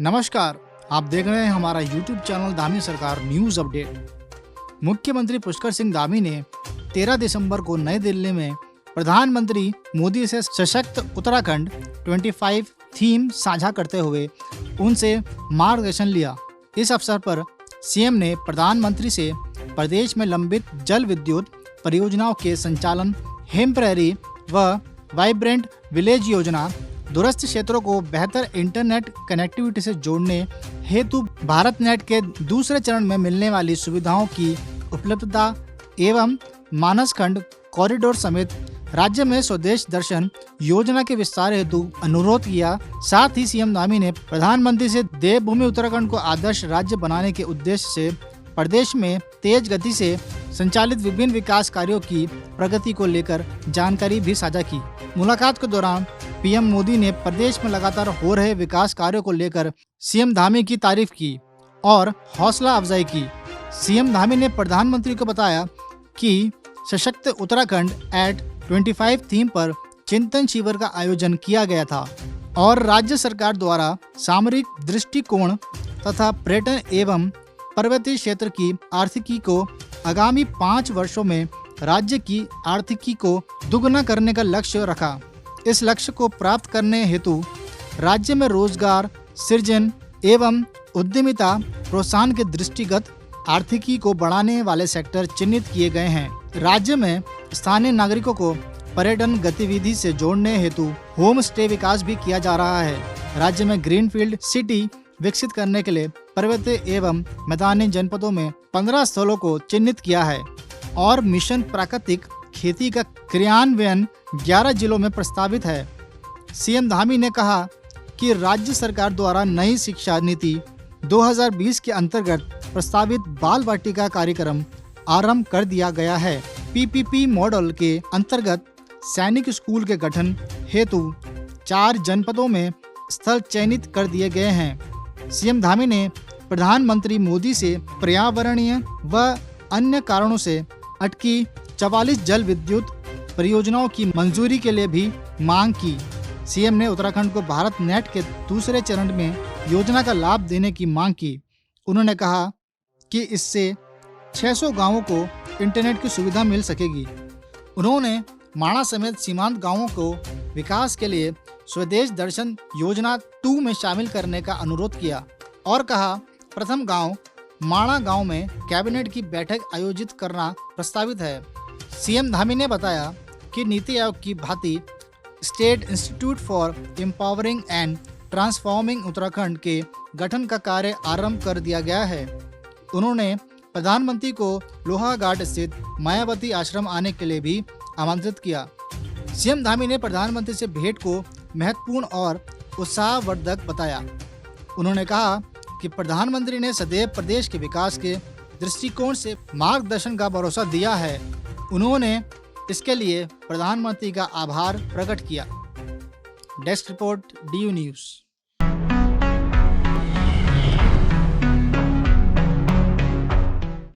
नमस्कार, आप देख रहे हैं हमारा YouTube चैनल धामी सरकार न्यूज अपडेट। मुख्यमंत्री पुष्कर सिंह धामी ने 13 दिसंबर को नई दिल्ली में प्रधानमंत्री मोदी से सशक्त उत्तराखंड 25 थीम साझा करते हुए उनसे मार्गदर्शन लिया। इस अवसर पर सीएम ने प्रधानमंत्री से प्रदेश में लंबित जल विद्युत परियोजनाओं के संचालन, हेम्परेरी व वाइब्रेंट विलेज योजना, दूरस्थ क्षेत्रों को बेहतर इंटरनेट कनेक्टिविटी से जोड़ने हेतु भारत नेट के दूसरे चरण में मिलने वाली सुविधाओं की उपलब्धता एवं मानसखंड कॉरिडोर समेत राज्य में स्वदेश दर्शन योजना के विस्तार हेतु अनुरोध किया। साथ ही सीएम धामी ने प्रधानमंत्री से देवभूमि उत्तराखंड को आदर्श राज्य बनाने के उद्देश्य से प्रदेश में तेज गति से संचालित विभिन्न विकास कार्यों की प्रगति को लेकर जानकारी भी साझा की। मुलाकात के दौरान पीएम मोदी ने प्रदेश में लगातार हो रहे विकास कार्यों को लेकर सीएम धामी की तारीफ की और हौसला अफजाई की। सीएम धामी ने प्रधानमंत्री को बताया कि सशक्त उत्तराखंड एट 25 थीम पर चिंतन शिविर का आयोजन किया गया था और राज्य सरकार द्वारा सामरिक दृष्टिकोण तथा पर्यटन एवं पर्वतीय क्षेत्र की आर्थिकी को आगामी 5 वर्षों में राज्य की आर्थिकी को दुगना करने का लक्ष्य रखा। इस लक्ष्य को प्राप्त करने हेतु राज्य में रोजगार सृजन एवं उद्यमिता प्रोत्साहन के दृष्टिगत आर्थिकी को बढ़ाने वाले सेक्टर चिन्हित किए गए हैं। राज्य में स्थानीय नागरिकों को पर्यटन गतिविधि से जोड़ने हेतु होम स्टे विकास भी किया जा रहा है। राज्य में ग्रीनफील्ड सिटी विकसित करने के लिए पर्वतीय एवं मैदानी जनपदों में 15 स्थलों को चिन्हित किया है और मिशन प्राकृतिक खेती का क्रियान्वयन 11 जिलों में प्रस्तावित है। सीएम धामी ने कहा कि राज्य सरकार द्वारा नई शिक्षा नीति 2020 के अंतर्गत प्रस्तावित बाल वाटिका कार्यक्रम आरंभ कर दिया गया है। पीपीपी मॉडल के अंतर्गत सैनिक स्कूल के गठन हेतु 4 जनपदों में स्थल चयनित कर दिए गए हैं। सीएम धामी ने प्रधानमंत्री मोदी से पर्यावरणीय व अन्य कारणों से अटकी 44 जल विद्युत परियोजनाओं की मंजूरी के लिए भी मांग की। सीएम ने उत्तराखंड को भारत नेट के दूसरे चरण में योजना का लाभ देने की मांग की। उन्होंने कहा कि इससे 600 गांवों को इंटरनेट की सुविधा मिल सकेगी। उन्होंने माणा समेत सीमांत गांवों को विकास के लिए स्वदेश दर्शन योजना 2 में शामिल करने का अनुरोध किया और कहा प्रथम गांव माणा गांव में कैबिनेट की बैठक आयोजित करना प्रस्तावित है। सीएम धामी ने बताया कि नीति आयोग की भांति state institute for empowering and transforming Uttarakhand के गठन का कार्य आरंभ कर दिया गया है। उन्होंने प्रधानमंत्री को लोहाघाट स्थित मायावती आश्रम आने के लिए भी आमंत्रित किया। सीएम धामी ने प्रधानमंत्री से भेंट को महत्वपूर्ण और उत्साहवर्धक बताया। उन्होंने कहा कि प्रधानमंत्री ने सदैव प्रदेश के विकास के दृष्टिकोण से मार्गदर्शन का भरोसा दिया है। उन्होंने इसके लिए प्रधानमंत्री का आभार प्रकट किया। Desk report DU news.